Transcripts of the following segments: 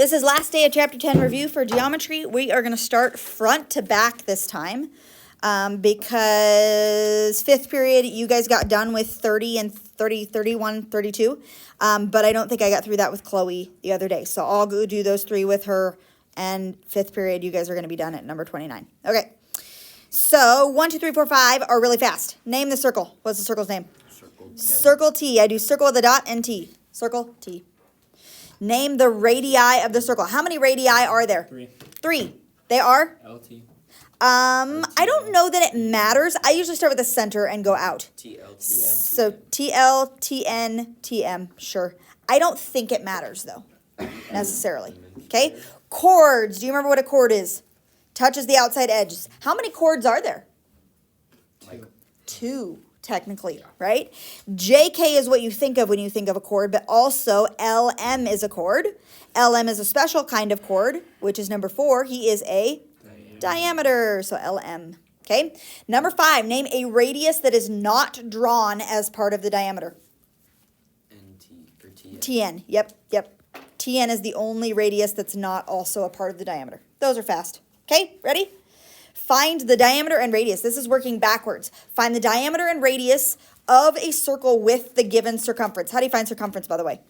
This is last day of chapter 10 review for geometry. We are going to start front to back this time because fifth period, you guys got done with 30 and 30, 31, 32. But I don't think I got through that with Chloe the other day. So I'll go do those three with her. And fifth period, you guys are going to be done at number 29. Okay. So 1, 2, 3, 4, 5 are really fast. Name the circle. What's the circle's name? Circle T. I do circle with a dot and T. Circle T. Name the radii of the circle. How many radii are there? 3. 3. They are? LT. I don't know that it matters. I usually start with the center and go out. TL, So TL, TN, TM, sure. I don't think it matters though, necessarily. Okay? Chords. Do you remember what a chord is? Touches the outside edges. How many chords are there? 2. Technically, right? JK is what you think of when you think of a chord, but also LM is a chord. LM is a special kind of chord, which is number 4. He is a diameter, so LM. Okay. Number 5, name a radius that is not drawn as part of the diameter. NT or TN. TN. Yep. TN is the only radius that's not also a part of the diameter. Those are fast. Okay, ready? Find the diameter and radius. This is working backwards. Find the diameter and radius of a circle with the given circumference. How do you find circumference, by the way?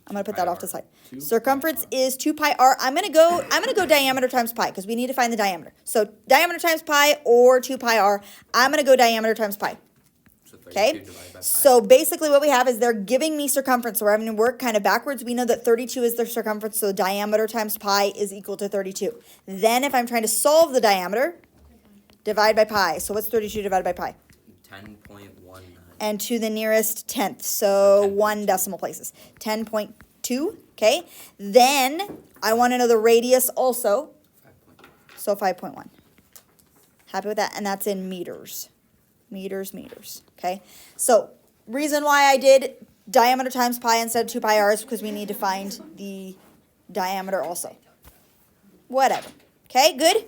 I'm going to put that off to the side. Circumference is 2 pi r. I'm going to go diameter times pi because we need to find the diameter. So diameter times pi or 2 pi r. I'm going to go diameter times pi. Okay? So basically what we have is they're giving me circumference. So we're having to work kind of backwards. We know that 32 is the circumference, so diameter times pi is equal to 32. Then if I'm trying to solve the diameter, divide by pi. So what's 32 divided by pi? 10.19. And to the nearest tenth, so 1 decimal places. 10.2, okay? Then I want to know the radius also, 5.1. so 5.1. Happy with that? And that's in meters. Meters, okay? So reason why I did diameter times pi instead of 2 pi r is because we need to find the diameter also. Whatever. Okay, good?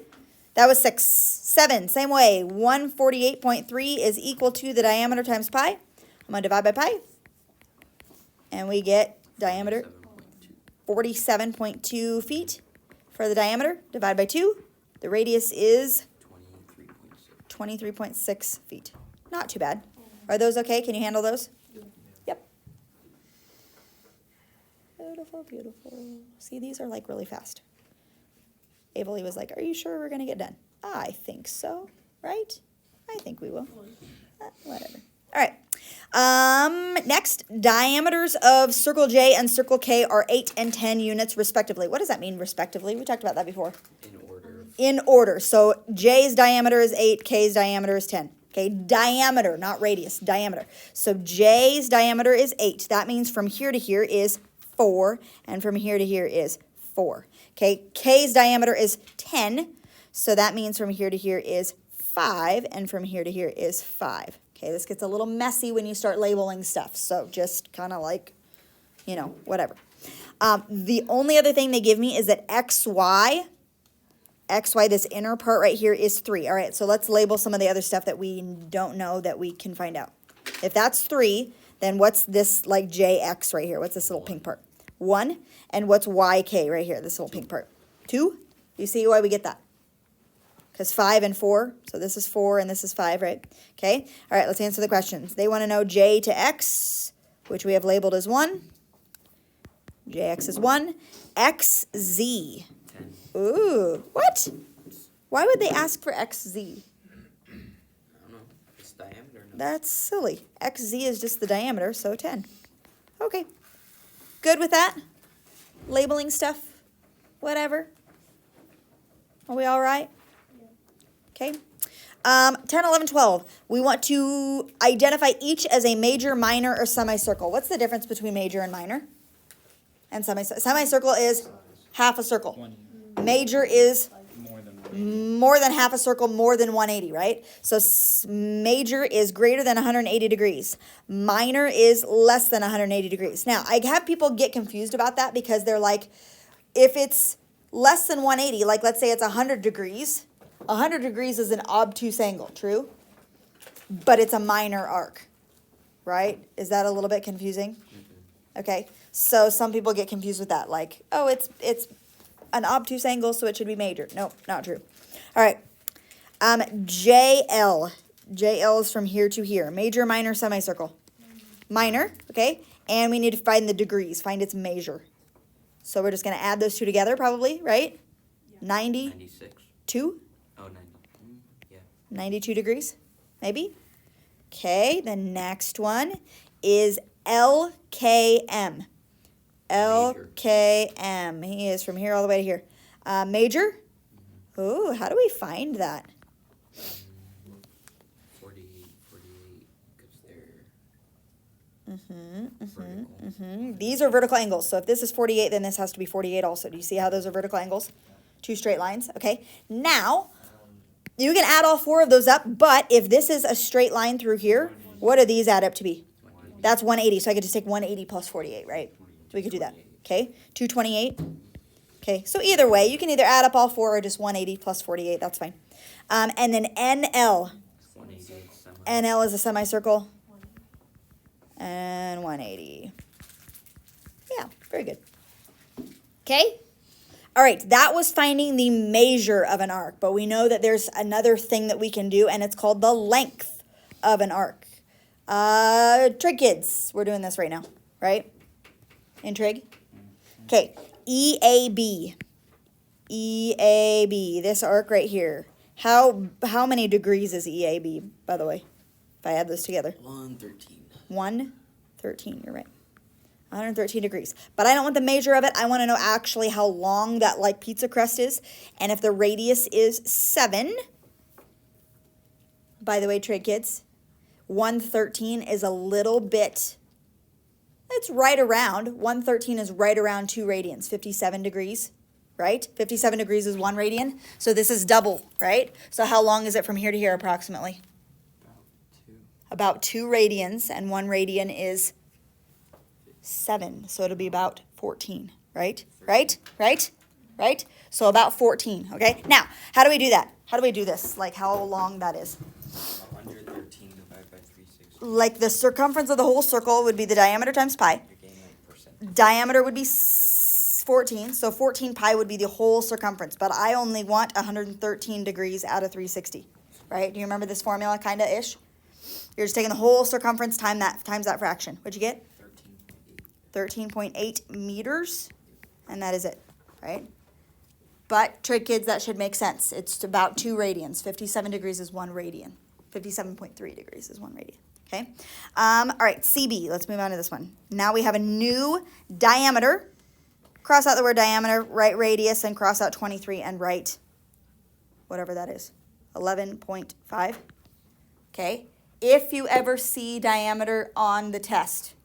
That was 6. 7, same way. 148.3 is equal to the diameter times pi. I'm going to divide by pi. And we get diameter 47.2 feet for the diameter. Divide by 2. The radius is 23.6 feet. Not too bad. Are those okay? Can you handle those? Yep. Beautiful, beautiful. See, these are like really fast. Avery was like, are you sure we're going to get done? I think so, right? I think we will. Whatever. All right. Next, diameters of circle J and circle K are 8 and 10 units respectively. What does that mean respectively? We talked about that before. In order. In order. So J's diameter is 8, K's diameter is 10. Okay, diameter, not radius, diameter. So J's diameter is 8. That means from here to here is 4, and from here to here is 4. Okay, K's diameter is 10. So that means from here to here is 5, and from here to here is 5. Okay, this gets a little messy when you start labeling stuff. So just kind of like, you know, whatever. The only other thing they give me is that XY, this inner part right here is 3. All right, so let's label some of the other stuff that we don't know that we can find out. If that's 3, then what's this like JX right here? What's this little pink part? 1. And what's YK right here, this little pink part? 2. You see why we get that? Because 5 and 4, so this is 4 and this is 5, right? Okay, all right, let's answer the questions. They want to know J to X, which we have labeled as 1. JX is 1. XZ. 10. Ooh, what? Why would they ask for XZ? I don't know. It's diameter. No? That's silly. XZ is just the diameter, so 10. Okay, good with that? Labeling stuff, whatever. Are we all right? Okay. 10, 11, 12. We want to identify each as a major, minor, or semicircle. What's the difference between major and minor? And semicircle. Semicircle is half a circle. Major is more than half a circle, more than 180, right? So major is greater than 180 degrees. Minor is less than 180 degrees. Now, I have people get confused about that because they're like, if it's less than 180, like let's say it's 100 degrees, 100 degrees is an obtuse angle, true? But it's a minor arc, right? Is that a little bit confusing? Okay, So some people get confused with that, like, oh, it's an obtuse angle, so it should be major. Nope, not true. All right. JL. JL is from here to here. Major, minor, semicircle. Minor, okay? And we need to find the degrees, find its measure. So we're just going to add those two together probably, right? 92? 96. Oh, 90. Yeah. 92 degrees, maybe? Okay, the next one is LKM. LKM. He is from here all the way to here. Major? Ooh, how do we find that? 48, because they're vertical. These are vertical angles. So if this is 48, then this has to be 48 also. Do you see how those are vertical angles? Two straight lines, okay? Now, you can add all four of those up, but if this is a straight line through here, what do these add up to be? That's 180, so I could just take 180 plus 48, right? So we could do that, okay? 228. Okay, so either way, you can either add up all four or just 180 plus 48, that's fine. And then NL. 188 semi. NL is a semicircle. And 180. Yeah, very good. Okay? All right, that was finding the measure of an arc, but we know that there's another thing that we can do, and it's called the length of an arc. Trig kids, we're doing this right now, right? In trig? Okay, EAB. EAB, this arc right here. How many degrees is EAB, by the way, if I add those together? 113. 113, you're right. 113 degrees. But I don't want the measure of it. I want to know actually how long that like pizza crust is. And if the radius is 7, by the way, trig kids, 113 is a little bit, it's right around, 113 is right around 2 radians, 57 degrees, right? 57 degrees is 1 radian. So this is double, right? So how long is it from here to here approximately? About 2 radians, and 1 radian is 7, so it'll be about 14, right? Right? So about 14, okay? Now, how do we do that? How do we do this? Like how long that is? 113 divided by 360. Like the circumference of the whole circle would be the diameter times pi. You're getting like percent. Diameter would be 14, so 14 pi would be the whole circumference, but I only want 113 degrees out of 360, right? Do you remember this formula, kinda-ish? You're just taking the whole circumference times that fraction. What'd you get? 13.8. 13.8 meters, and that is it, right? But, trig kids, that should make sense. It's about 2 radians. 57 degrees is 1 radian. 57.3 degrees is 1 radian, okay? All right, CB, let's move on to this one. Now we have a new diameter. Cross out the word diameter, write radius, and cross out 23 and write whatever that is, 11.5, okay? If you ever see diameter on the test,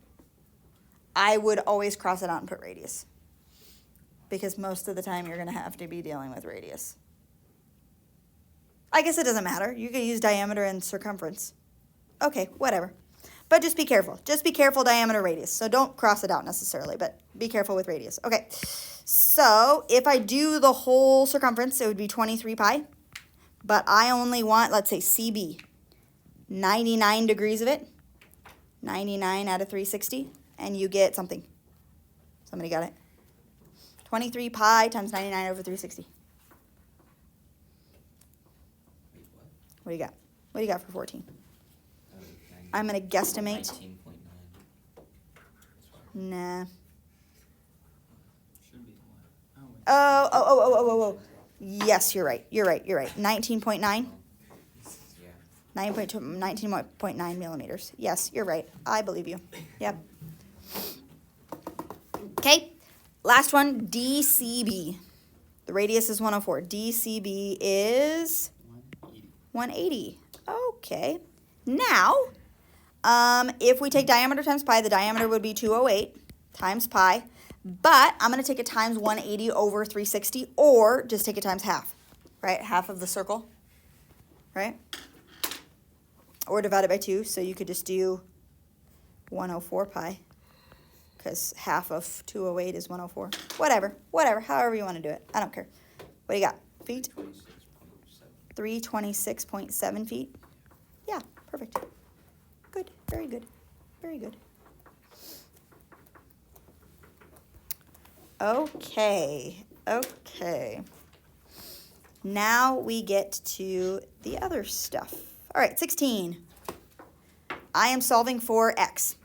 I would always cross it out and put radius, because most of the time you're going to have to be dealing with radius. I guess it doesn't matter. You could use diameter and circumference. Okay, whatever. But just be careful. Just be careful, diameter, radius. So don't cross it out necessarily, but be careful with radius. Okay, so if I do the whole circumference, it would be 23 pi. But I only want, let's say, CB, 99 degrees of it. 99 out of 360. And you get something. Somebody got it? 23 pi times 99 over 360. Wait, what? What do you got? What do you got for 14? I'm going to guesstimate. 19.9. Nah. Should be the one. Oh. Yes, you're right. You're right. 19.9? Yeah. 19.9 millimeters. Yes, you're right. I believe you. Yep. Okay, last one, DCB. The radius is 104. DCB is 180. Okay. Now, if we take diameter times pi, the diameter would be 208 times pi. But I'm going to take it times 180 over 360, or just take it times half, right? Half of the circle, right? Or divide it by 2, so you could just do 104 pi, because half of 208 is 104. Whatever, however you want to do it. I don't care. What do you got? Feet? 26.7. 326.7 feet. Yeah, perfect. Good, very good, very good. Okay. Now we get to the other stuff. All right, 16. I am solving for x,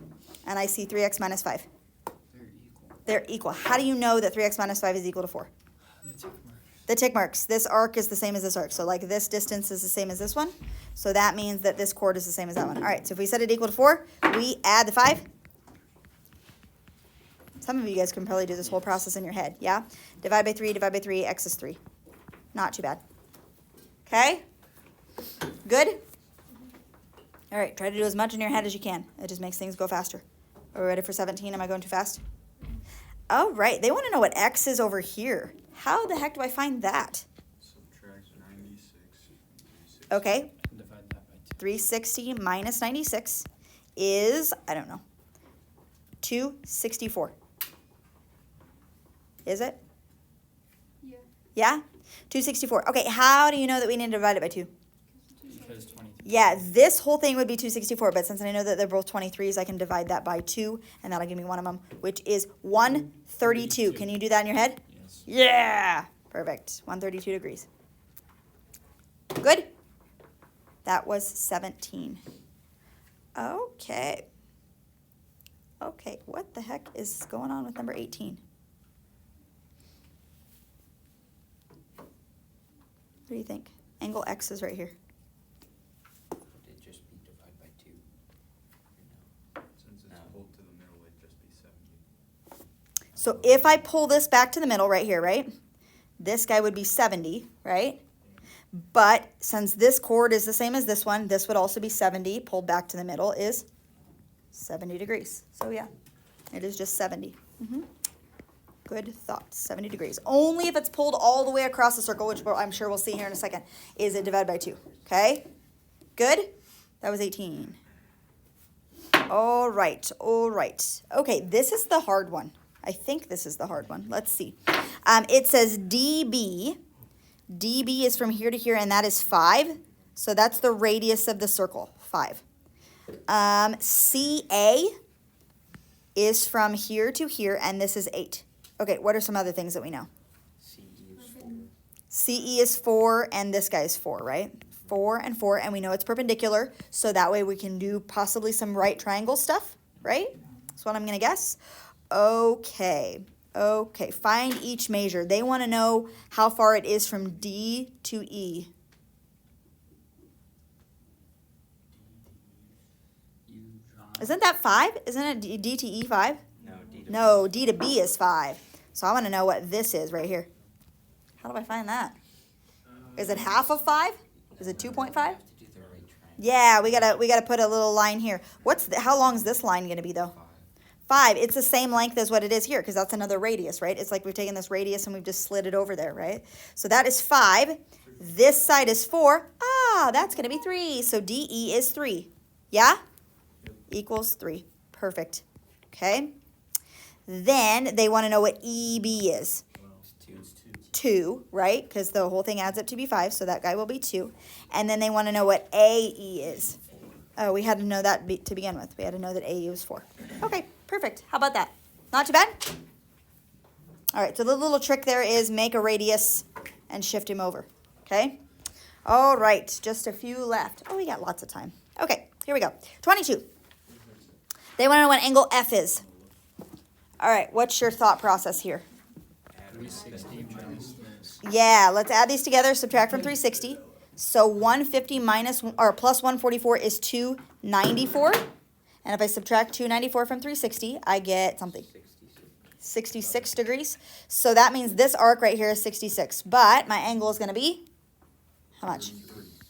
and I see 3x minus 5. They're equal. They're equal. How do you know that 3x minus 5 is equal to 4? The tick marks. The tick marks. This arc is the same as this arc. So like this distance is the same as this one. So that means that this chord is the same as that one. All right, so if we set it equal to 4, we add the 5. Some of you guys can probably do this whole process in your head, yeah? Divide by 3, x is 3. Not too bad. Okay? Good? All right, try to do as much in your head as you can. It just makes things go faster. Are we ready for 17? Am I going too fast? All right, they want to know what x is over here. How the heck do I find that? Subtract 96. Okay, Divide that by 2. 360 minus 96 is, I don't know, 264. Is it? Yeah. Yeah? 264. Okay, how do you know that we need to divide it by 2? Because 23. Yeah, this whole thing would be 264, but since I know that they're both 23s, I can divide that by 2, and that'll give me one of them, which is 132. Can you do that in your head? Yes. Yeah! Perfect. 132 degrees. Good? That was 17. Okay. Okay, what the heck is going on with number 18? What do you think? Angle X is right here. Would it just be divide by 2? Or no? Since it's No. pulled to the middle, it'd just be 70. So if I pull this back to the middle right here, right? This guy would be 70, right? But since this chord is the same as this one, this would also be 70. Pulled back to the middle is 70 degrees. So yeah, it is just 70. Good thought. 70 degrees. Only if it's pulled all the way across the circle, which I'm sure we'll see here in a second, is it divided by 2. Okay? Good? That was 18. All right. Okay, this is the hard one. I think this is the hard one. Let's see. It says DB. DB is from here to here, and that is 5. So that's the radius of the circle, 5. CA is from here to here, and this is 8. Okay, what are some other things that we know? CE is 4. CE is 4, and this guy is 4, right? 4 and 4, and we know it's perpendicular, so that way we can do possibly some right triangle stuff, right? That's what I'm going to guess. Okay, find each measure. They want to know how far it is from D to E. Isn't that 5? Isn't it D to E 5? No, D to No, D to B is 5. So I want to know what this is right here. How do I find that? Is it half of 5? Is it 2.5? You have to do the right triangle. Yeah, we gotta put a little line here. How long is this line gonna be though? 5. It's the same length as what it is here because that's another radius, right? It's like we've taken this radius and we've just slid it over there, right? So that is 5. This side is 4. Ah, that's gonna be 3. So DE is 3. Yeah? Equals 3. Perfect. Okay. Then they want to know what EB is. It's 2. 2, right? Because the whole thing adds up to be 5, so that guy will be 2. And then they want to know what AE is. Oh, we had to know that to begin with. We had to know that AE was 4. Okay, perfect. How about that? Not too bad? All right, so the little trick there is make a radius and shift him over, okay? All right, just a few left. Oh, we got lots of time. Okay, here we go. 22. They want to know what angle F is. All right, what's your thought process here? 360 minus this. Yeah, let's add these together, subtract from 360. So 150 plus 144 is 294. And if I subtract 294 from 360, I get something. 66 degrees. So that means this arc right here is 66. But my angle is going to be, how much?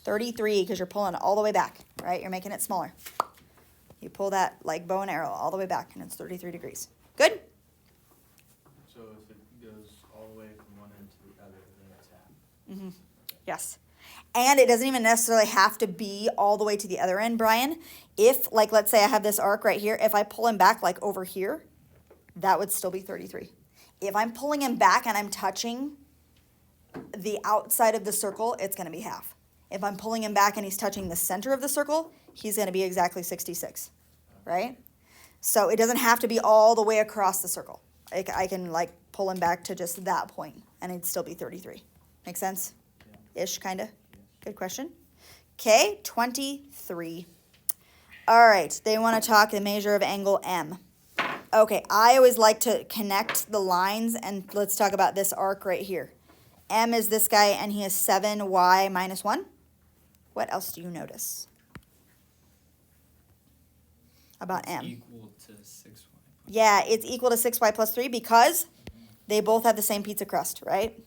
33, because you're pulling it all the way back, right? You're making it smaller. You pull that like bow and arrow all the way back, and it's 33 degrees. Good? So if it goes all the way from one end to the other, then it's half. Yes. And it doesn't even necessarily have to be all the way to the other end, Brian. If, like, let's say I have this arc right here. If I pull him back, like, over here, that would still be 33. If I'm pulling him back and I'm touching the outside of the circle, it's going to be half. If I'm pulling him back and he's touching the center of the circle, he's going to be exactly 66, right? So it doesn't have to be all the way across the circle. I can, like, pull him back to just that point, and it'd still be 33. Make sense? Ish, kind of. Good question. Okay, 23. All right, they want to talk the measure of angle M. Okay, I always like to connect the lines, and let's talk about this arc right here. M is this guy, and he is 7y minus 1. What else do you notice about M? Equal to 6y. Yeah, it's equal to 6y plus 3 because they both have the same pizza crust, right?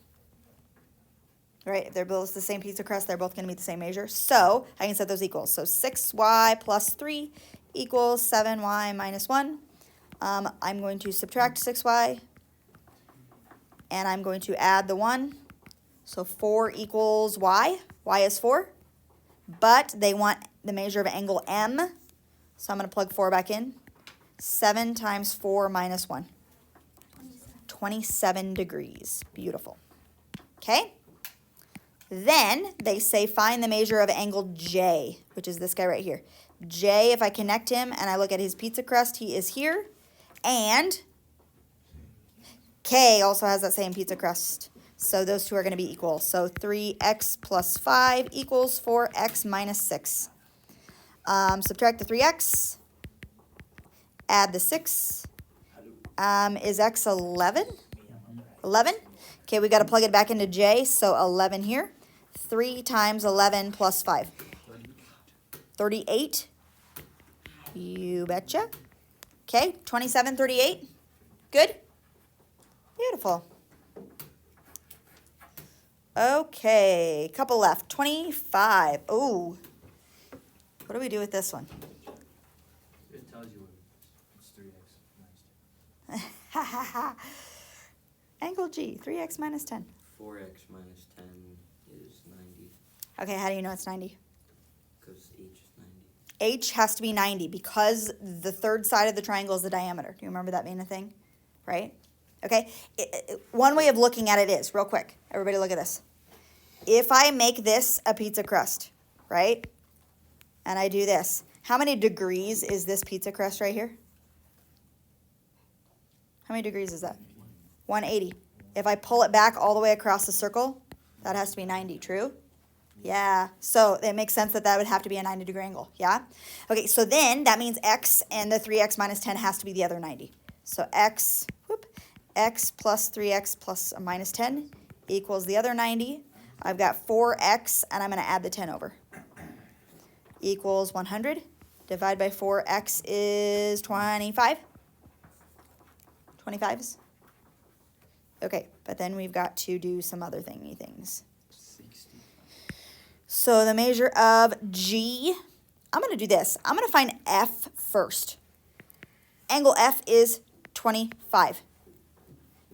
Right, if they're both the same pizza crust, they're both going to meet the same measure. So I can set those equals. So 6y plus 3 equals 7y minus 1. I'm going to subtract 6y, and I'm going to add the 1. So 4 equals y. Y is 4. But they want the measure of angle M. So I'm going to plug 4 back in. 7 times 4 minus 1. 27 degrees. Beautiful. Okay? Then they say find the measure of angle J, which is this guy right here. J, if I connect him and I look at his pizza crust, he is here. And K also has that same pizza crust. So those two are going to be equal. So 3x plus 5 equals 4x minus 6. Subtract the 3x. Add the 6. Is x 11? 11? Okay, we got to plug it back into J. So 11 here. 3 times 11 plus 5. 38. You betcha. Okay, 27, 38. Good? Beautiful. Okay, couple left. 25. Oh. What do we do with this one? It tells you it's 3x minus 2. Ha ha ha. Angle G, 3x minus 10. 4x minus 10 is 90, Okay, how do you know it's 90? because h is 90. H has to be 90 because the third side of the triangle is the diameter. Do you remember that being a thing? Right? Okay, one way of looking at it is, real quick, everybody look at this. If I make this a pizza crust, right, and I do this, how many degrees is this pizza crust right here? How many degrees is that? 180. If I pull it back all the way across the circle, that has to be 90, true? Yeah, so it makes sense that that would have to be a 90-degree angle, yeah? Okay, so then that means x and the 3x minus 10 has to be the other 90. So x plus 3x plus or minus 10 equals the other 90. I've got 4x, and I'm going to add the 10 over. Equals 100. Divide by 4x is 25. 25s. Okay, but then we've got to do some other thingy things. 60. So the measure of G, I'm going to do this. I'm going to find F first. Angle F is 25.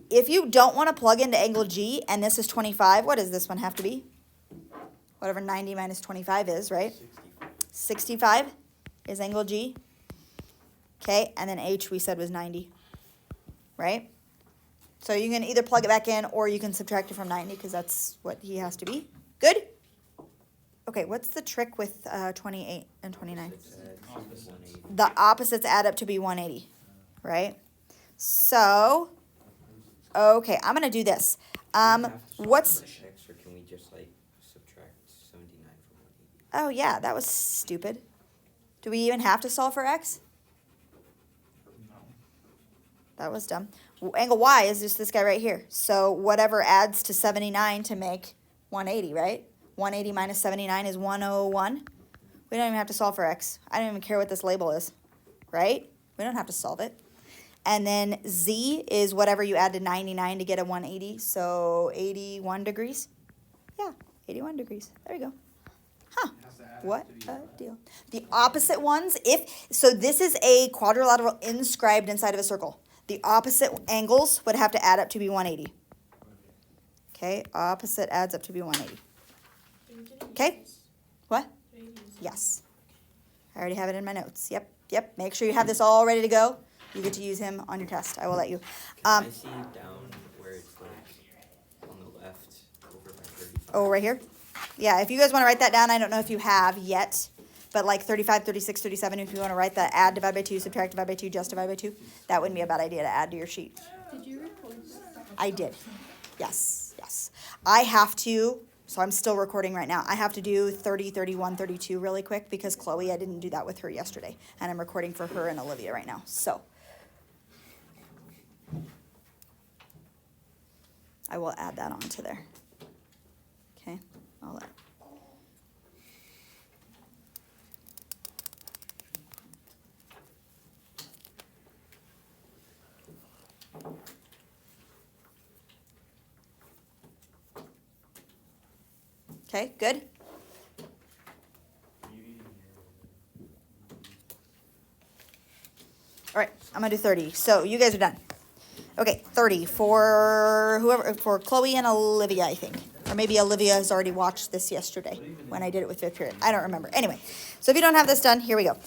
If you don't want to plug into angle G and this is 25, what does this one have to be? Whatever 90 minus 25 is, right? 65 is angle G. Okay, and then H we said was 90, right? So you can either plug it back in or you can subtract it from 90 because that's what he has to be. Good? Okay, what's the trick with 28 and 29? Opposite. 180. The opposites add up to be 180, right? So, okay, I'm going to do this. What's, X, or can we just like subtract 79 from 180? oh yeah, that was stupid. Do we even have to solve for X? No. That was dumb. Angle Y is just this guy right here. So whatever adds to 79 to make 180, right? 180 minus 79 is 101. We don't even have to solve for X. I don't even care what this label is, right? We don't have to solve it. And then Z is whatever you add to 99 to get a 180. So 81 degrees. Yeah, 81 degrees. There you go. Huh. What a deal. The opposite ones, so this is a quadrilateral inscribed inside of a circle. The opposite angles would have to add up to be 180. Okay, opposite adds up to be 180. Okay? What? Yes. I already have it in my notes. Yep. Make sure you have this all ready to go. You get to use him on your test. I will let you. Can I see down where it's like on the left over by 35? Oh, right here? Yeah, if you guys want to write that down, I don't know if you have yet, but like 35, 36, 37, if you want to write the add, divide by 2, subtract, divide by 2, just divide by 2, that wouldn't be a bad idea to add to your sheet. Did you record that? I did. Yes, yes. I have to, so I'm still recording right now. I have to do 30, 31, 32 really quick because Chloe, I didn't do that with her yesterday. And I'm recording for her and Olivia right now. So I will add that onto there. Okay, I'll let. Okay, good. All right, I'm gonna do 30. So you guys are done. Okay, 30 for whoever, for Chloe and Olivia, I think. Or maybe Olivia has already watched this yesterday when I did it with fifth period. I don't remember. Anyway, so if you don't have this done, here we go.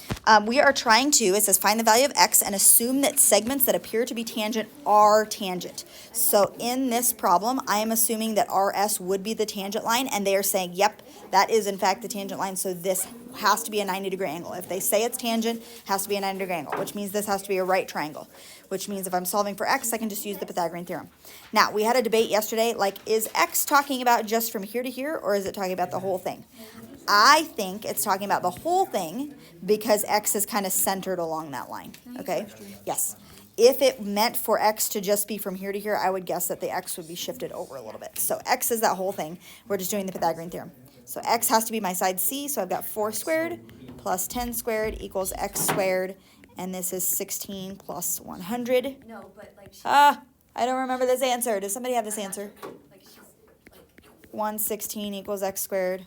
We are trying to, it says find the value of x and assume that segments that appear to be tangent are tangent. So in this problem, I am assuming that RS would be the tangent line, and they are saying, yep, that is in fact the tangent line, so this has to be a 90-degree angle. If they say it's tangent, it has to be a 90-degree angle, which means this has to be a right triangle, which means if I'm solving for x, I can just use the Pythagorean theorem. Now, we had a debate yesterday, like, is x talking about just from here to here, or is it talking about the whole thing? I think it's talking about the whole thing because x is kind of centered along that line, okay? Yes. If it meant for x to just be from here to here, I would guess that the x would be shifted over a little bit. So x is that whole thing. We're just doing the Pythagorean theorem. So x has to be my side c, so I've got 4 squared plus 10 squared equals x squared, and this is 16 plus 100. No, but like she's, I don't remember this answer. Does somebody have this answer? like she's like 116 equals x squared.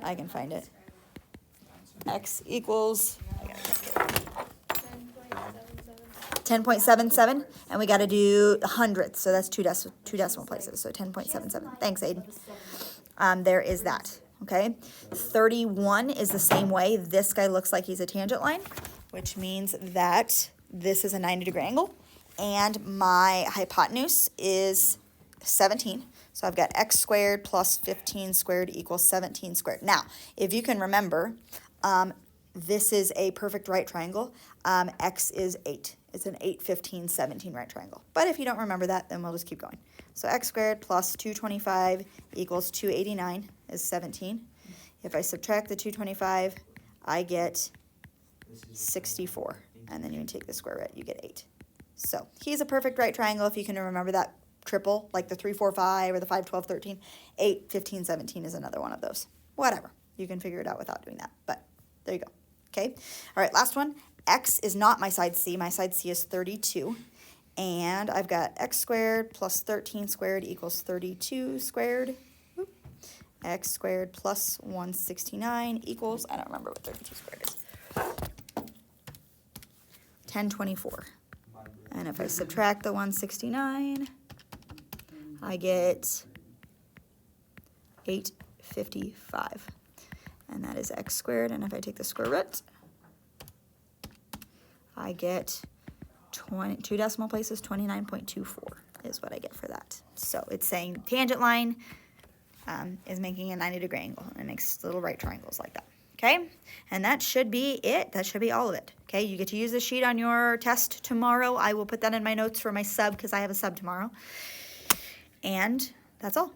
I can find it. X equals, I gotta calculate. 10.77, and we got to do hundredths, so that's two decimal places, so 10.77. Thanks, Aiden. There is that, okay? 31 is the same way. This guy looks like he's a tangent line, which means that this is a 90-degree angle, and my hypotenuse is 17. So I've got x squared plus 15 squared equals 17 squared. Now, if you can remember, this is a perfect right triangle. X is 8. It's an 8, 15, 17 right triangle. But if you don't remember that, then we'll just keep going. So x squared plus 225 equals 289 is 17. If I subtract the 225, I get 64. And then you can take the square root, you get 8. So he's a perfect right triangle if you can remember that triple, like the 3, 4, 5 or the 5, 12, 13. 8, 15, 17 is another one of those. Whatever. You can figure it out without doing that. But there you go. Okay. All right, last one. X is not my side C. My side C is 32. And I've got x squared plus 13 squared equals 32 squared. Whoop. X squared plus 169 equals, I don't remember what 32 squared is. 1024. And if I subtract the 169, I get 855. And that is x squared. And if I take the square root, I get 2 decimal places, 29.24 is what I get for that. So it's saying tangent line is making a 90-degree angle, and it makes little right triangles like that. Okay, and that should be it. That should be all of it. Okay, you get to use the sheet on your test tomorrow. I will put that in my notes for my sub because I have a sub tomorrow. And that's all.